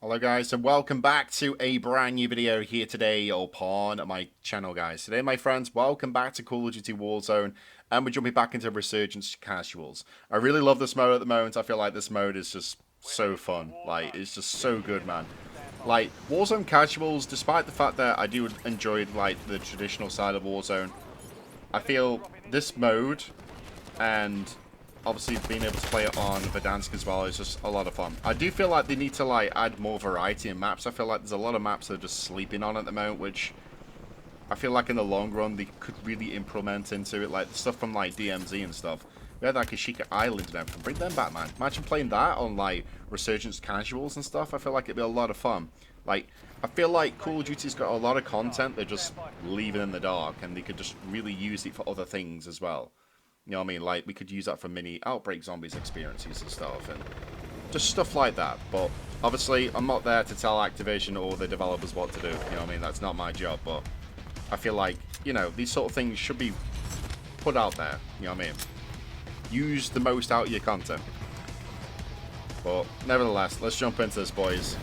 Hello guys and welcome back to a brand new video here today upon my channel guys. Today my friends, welcome back to Call of Duty Warzone and we're jumping back into Resurgence Casuals. I really love this mode at the moment. I feel like this mode is just so fun. Like, it's just so good, man. Like, Warzone Casuals, despite the fact that I do enjoy like the traditional side of Warzone, I feel this mode and obviously being able to play it on Verdansk as well is just a lot of fun. I do feel like they need to like add more variety in maps. I feel like there's a lot of maps they're just sleeping on at the moment, which I feel like in the long run they could really implement into it, like the stuff from like DMZ and stuff. We had like Ashika Island and everything. Bring them back, man. Imagine playing that on like Resurgence Casuals and stuff. I feel like it'd be a lot of fun. Like, I feel like Call of Duty's got a lot of content they're just leaving in the dark, and they could just really use it for other things as well. You know what I mean? Like, we could use that for mini Outbreak Zombies experiences and stuff, and just stuff like that. But, obviously, I'm not there to tell Activision or the developers what to do. You know what I mean? That's not my job, but I feel like, you know, these sort of things should be put out there. You know what I mean? Use the most out of your content. But, nevertheless, let's jump into this, boys.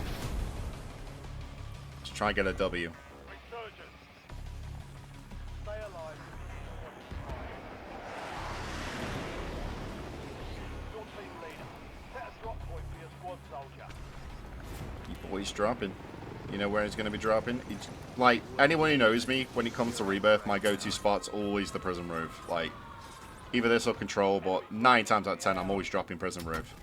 Let's try and get a W. He's dropping. You know where he's going to be dropping? He's, like, anyone who knows me, when it comes to Rebirth, my go-to spot's always the prison roof. Like, either this or Control, but 9 times out of 10, I'm always dropping prison roof.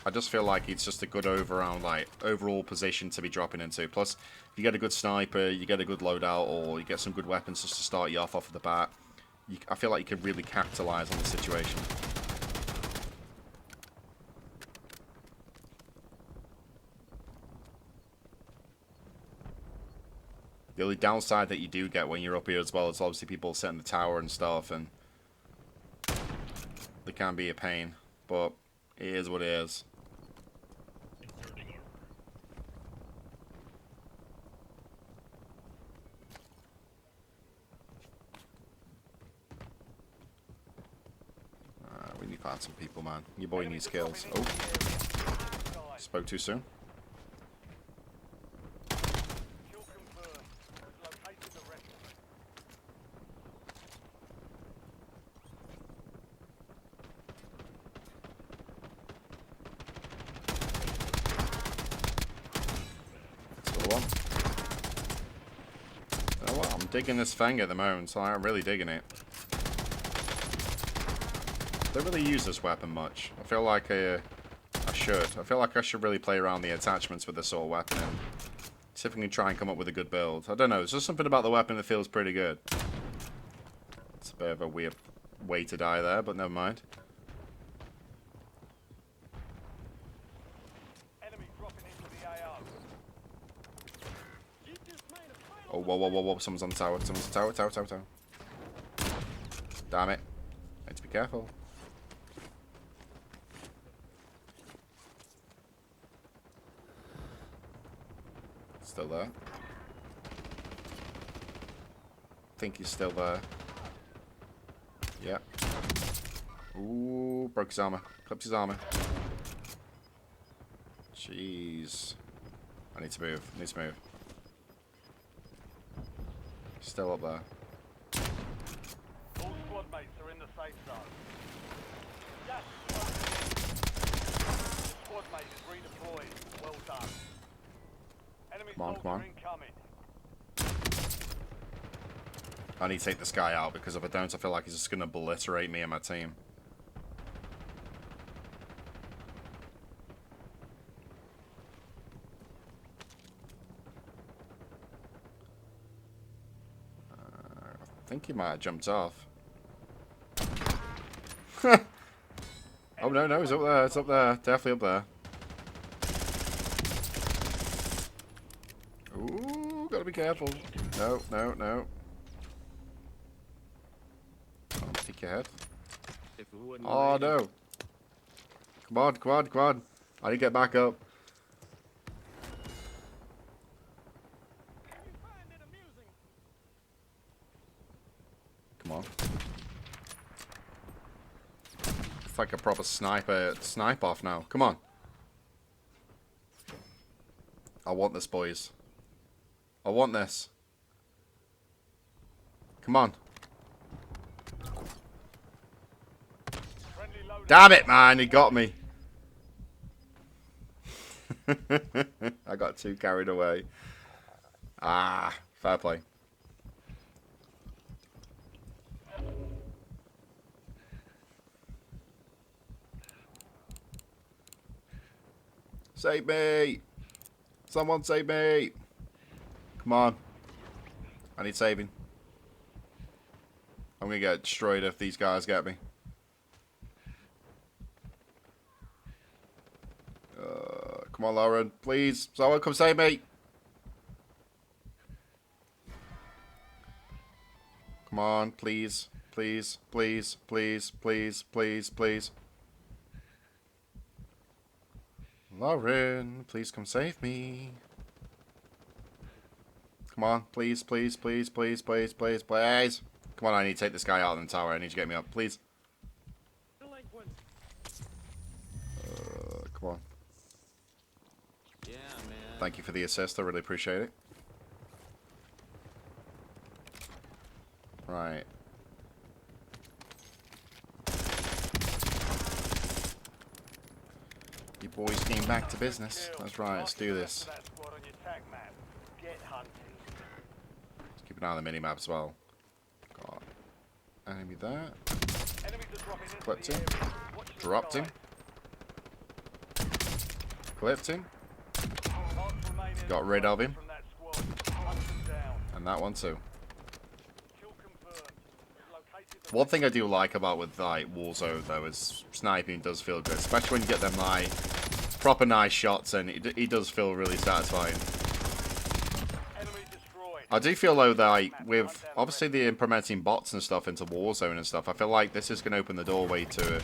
I just feel like it's just a good overall position to be dropping into. Plus, if you get a good sniper, you get a good loadout, or you get some good weapons just to start you off the bat, I feel like you could really capitalize on the situation. The only downside that you do get when you're up here as well is obviously people setting the tower and stuff, and they can be a pain, but it is what it is. We need to find some people, man. Your boy needs skills. Oh, spoke too soon. I'm digging this Fang at the moment, so I'm really digging it. Don't really use this weapon much. I feel like I should. I feel like I should really play around the attachments with this sort of weapon and see if I can try and come up with a good build. I don't know, there's just something about the weapon that feels pretty good. It's a bit of a weird way to die there, but never mind. Oh, whoa, whoa, whoa, whoa. Someone's on the tower. Someone's on the tower. Damn it. Need to be careful. Still there. I think he's still there. Yeah. Ooh, broke his armor. Clipped his armor. Jeez. I need to move. Still up there. All squad mates are in the safe zone. Yes. The squad mate is redeployed. Well done. Enemy soldier incoming. I need to take this guy out because if I don't, I feel like he's just going to obliterate me and my team. I think he might have jumped off. Oh no, he's up there. It's up there. Definitely up there. Ooh, gotta be careful. No. I'll pick your head. Oh no. Come on. I need to get back up. Come on. like a proper snipe off now. Come on. I want this, boys. I want this. Come on. Damn it, man. He got me. I got too carried away. Ah, fair play. Save me! Someone save me! Come on. I need saving. I'm gonna get destroyed if these guys get me. Come on, Lauren. Please. Someone come save me. Come on, please. Please, please, please, please, please, please. Lauren, please come save me. Come on, please, please, please, please, please, please, please. Come on, I need to take this guy out of the tower. I need you to get me up, please. Come on. Yeah, man. Thank you for the assist. I really appreciate it. Right. You boys came back to business. That's right. Let's do this. Let's keep an eye on the minimap as well. Got enemy there. Clipped him. Dropped him. Clipped him. Got rid of him. And that one too. One thing I do like about with like Warzone though is sniping does feel good, especially when you get them like proper nice shots, and it does feel really satisfying. I do feel though that like, with obviously the implementing bots and stuff into Warzone and stuff, I feel like this is going to open the doorway to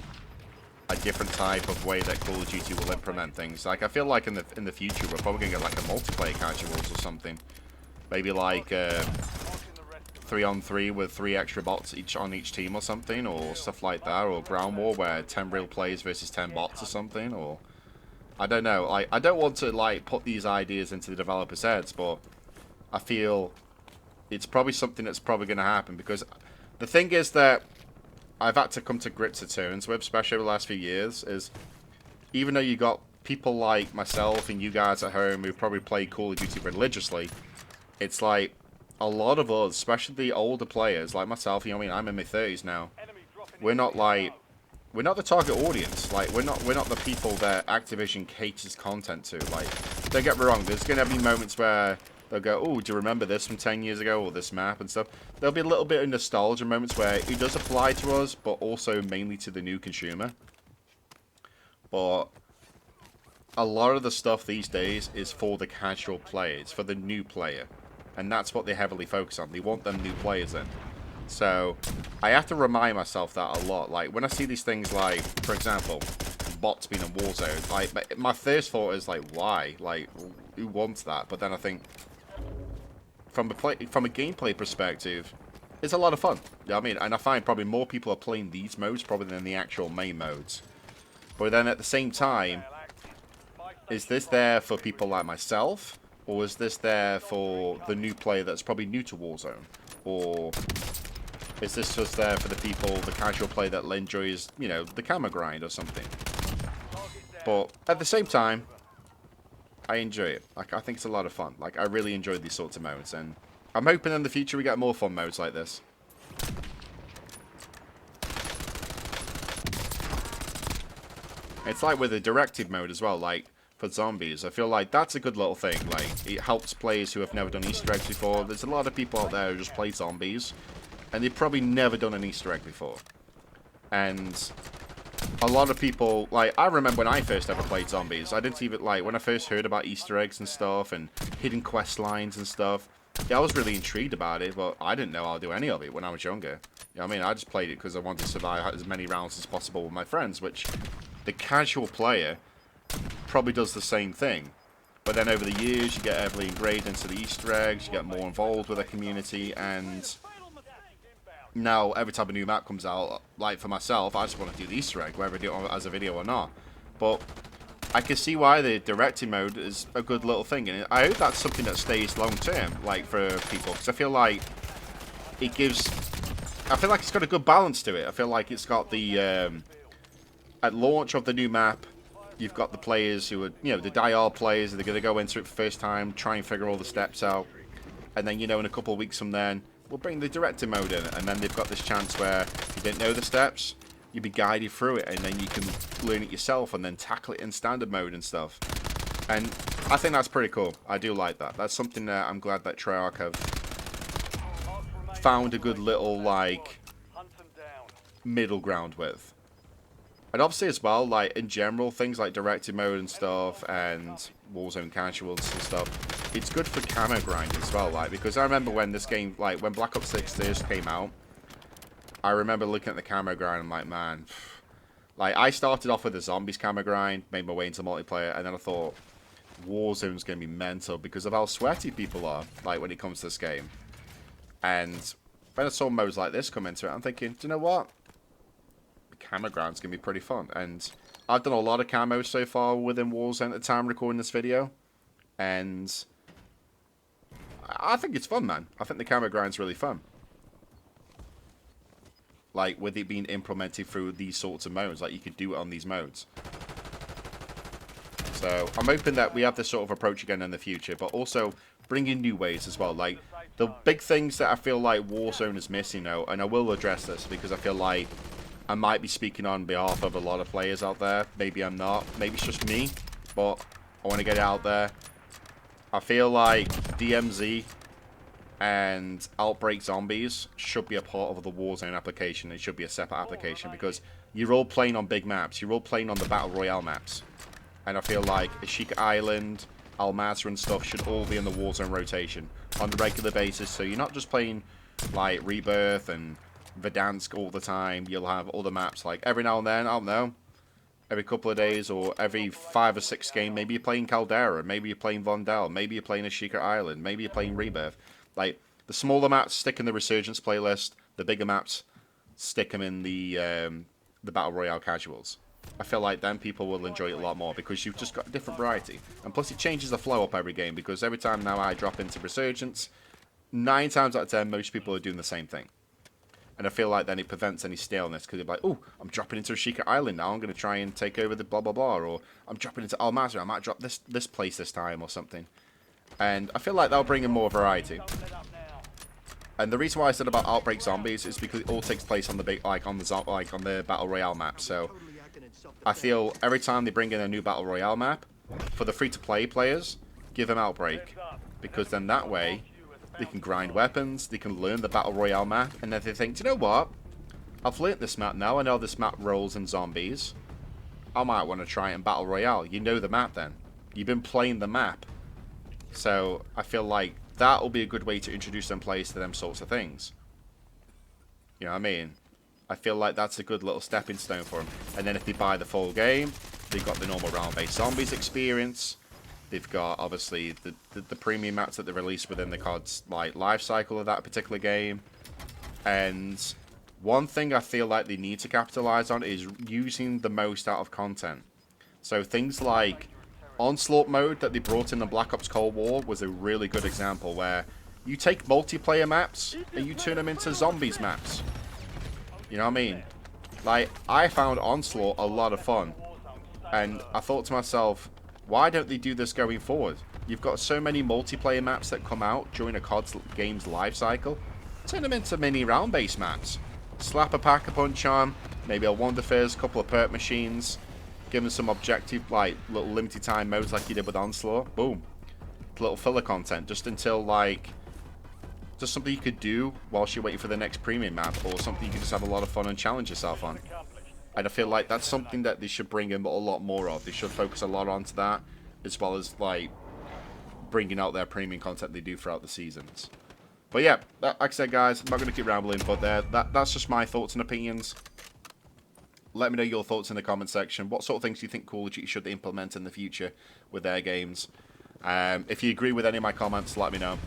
a different type of way that Call of Duty will implement things. Like I feel like in the future we're probably going to get like a multiplayer casuals or something, maybe like 3-on-3 with 3 extra bots on each team or something, or stuff like that, or ground war where 10 real players versus 10 bots or something, or I don't know. I don't want to like put these ideas into the developers' heads, but I feel it's probably something that's probably going to happen, because the thing is that I've had to come to grips and terms with, especially over the last few years, is even though you got people like myself and you guys at home who probably play Call of Duty religiously, it's like a lot of us, especially the older players like myself, you know what I mean, I'm in my 30s now, we're not the target audience. Like we're not the people that Activision caters content to. Like, don't get me wrong, there's gonna be moments where they'll go, oh, do you remember this from 10 years ago, or this map and stuff. There'll be a little bit of nostalgia moments where it does apply to us, but also mainly to the new consumer. But a lot of the stuff these days is for the casual players, for the new player. And that's what they heavily focus on. They want them new players in. So I have to remind myself that a lot. Like when I see these things, like for example, bots being in Warzone, like my first thought is like, why? Like, who wants that? But then I think, from a gameplay perspective, it's a lot of fun. You know what I mean? And I find probably more people are playing these modes probably than the actual main modes. But then at the same time, is this there for people like myself? Or is this there for the new player that's probably new to Warzone? Or is this just there for the people, the casual player that enjoys, you know, the camera grind or something? But at the same time, I enjoy it. Like, I think it's a lot of fun. Like, I really enjoy these sorts of modes, and I'm hoping in the future we get more fun modes like this. It's like with the directive mode as well, like for zombies. I feel like that's a good little thing. Like, it helps players who have never done Easter eggs before. There's a lot of people out there who just play zombies, and they've probably never done an Easter egg before. And a lot of people, like, I remember when I first ever played zombies, I didn't even, like, when I first heard about Easter eggs and stuff, and hidden quest lines and stuff, yeah, I was really intrigued about it, but I didn't know how to do any of it when I was younger. You know what I mean? I just played it because I wanted to survive as many rounds as possible with my friends, which the casual player probably does the same thing. But then over the years, you get heavily ingrained into the Easter eggs, you get more involved with the community, and now every time a new map comes out, like for myself, I just want to do the Easter egg, whether I do it as a video or not. But I can see why the directing mode is a good little thing, and I hope that's something that stays long term, like for people, because I feel like it gives. I feel like it's got a good balance to it. I feel like it's got the at launch of the new map, you've got the players who are, you know, the die-hard players. They're going to go into it for the first time, try and figure all the steps out, and then, you know, in a couple of weeks from then, we'll bring the director mode in, and then they've got this chance where if you didn't know the steps, you'll be guided through it, and then you can learn it yourself and then tackle it in standard mode and stuff. And I think that's pretty cool. I do like that. That's something that I'm glad that Treyarch have found a good little, like, middle ground with. And obviously as well, like, in general, things like director mode and stuff, and Warzone casuals and stuff, it's good for camo grind as well, like, because I remember when this game, like, when Black Ops 6 first came out, I remember looking at the camo grind, I'm like, man, like, I started off with the zombies camo grind, made my way into multiplayer, and then I thought, Warzone's going to be mental because of how sweaty people are, like, when it comes to this game. And when I saw modes like this come into it, I'm thinking, do you know what? The camo grind's going to be pretty fun. And I've done a lot of camos so far within Warzone at the time recording this video. And I think it's fun, man. I think the camo grind's really fun. Like, with it being implemented through these sorts of modes, like, you could do it on these modes. So, I'm hoping that we have this sort of approach again in the future, but also bring in new ways as well. Like, the big things that I feel like Warzone is missing now, and I will address this because I feel like I might be speaking on behalf of a lot of players out there. Maybe I'm not. Maybe it's just me, but I want to get it out there. I feel like DMZ and Outbreak Zombies should be a part of the Warzone application. It should be a separate application because you're all playing on big maps. You're all playing on the Battle Royale maps. And I feel like Ashika Island, Almata and stuff should all be in the Warzone rotation on a regular basis. So you're not just playing like Rebirth and Verdansk all the time. You'll have other maps like every now and then, I don't know, every couple of days or every 5 or 6 games. Maybe you're playing Caldera, maybe you're playing Vondel, maybe you're playing Ashika Island, maybe you're playing Rebirth. Like, the smaller maps stick in the Resurgence playlist, the bigger maps stick them in the Battle Royale casuals. I feel like then people will enjoy it a lot more because you've just got a different variety. And plus it changes the flow up every game because every time now I drop into Resurgence, 9 times out of 10 most people are doing the same thing. And I feel like then it prevents any staleness because they're like, oh, I'm dropping into Ashika Island now, I'm going to try and take over the blah blah blah, or I'm dropping into Almata, I might drop this place this time or something. And I feel like that'll bring in more variety. And the reason why I said about Outbreak Zombies is because it all takes place on the big, like on the Battle Royale map. So I feel every time they bring in a new Battle Royale map, for the free-to-play players, give them Outbreak. Because then that way, they can grind weapons, they can learn the Battle Royale map, and then they think, do you know what? I've learnt this map now, I know this map rolls in zombies. I might want to try it in Battle Royale. You know the map then. You've been playing the map. So I feel like that will be a good way to introduce them players to them sorts of things. You know what I mean? I feel like that's a good little stepping stone for them. And then if they buy the full game, they've got the normal round-based zombies experience. They've got, obviously, the premium maps that they release within the COD's like life cycle of that particular game. And one thing I feel like they need to capitalize on is using the most out of content. So things like Onslaught mode that they brought in the Black Ops Cold War was a really good example where you take multiplayer maps and you turn them into zombies maps. You know what I mean? Like, I found Onslaught a lot of fun. And I thought to myself, why don't they do this going forward? You've got so many multiplayer maps that come out during a COD game's life cycle. Turn them into mini round-based maps. Slap a pack-a-punch on, maybe a Wonder Fizz, couple of perk machines. Give them some objective, like, little limited time modes like you did with Onslaught. Boom. Little filler content, just until, like, just something you could do whilst you're waiting for the next premium map, or something you can just have a lot of fun and challenge yourself on. And I feel like that's something that they should bring in a lot more of. They should focus a lot onto that, as well as, like, bringing out their premium content they do throughout the seasons. But yeah, like I said, guys, I'm not going to keep rambling, but that's just my thoughts and opinions. Let me know your thoughts in the comment section. What sort of things do you think Call of Duty should implement in the future with their games? If you agree with any of my comments, let me know.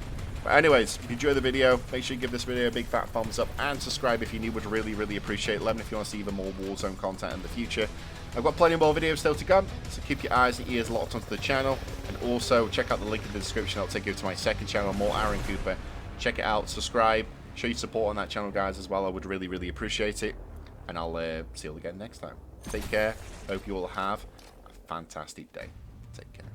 But anyways, if you enjoyed the video, make sure you give this video a big fat thumbs up and subscribe if you're new. Would really, really appreciate it. Let me know if you want to see even more Warzone content in the future. I've got plenty more videos still to come, so keep your eyes and ears locked onto the channel. And also, check out the link in the description. I'll take you to my second channel, more Arron Cooper. Check it out, subscribe, show your support on that channel, guys, as well. I would really, really appreciate it. And I'll see you all again next time. Take care. Hope you all have a fantastic day. Take care.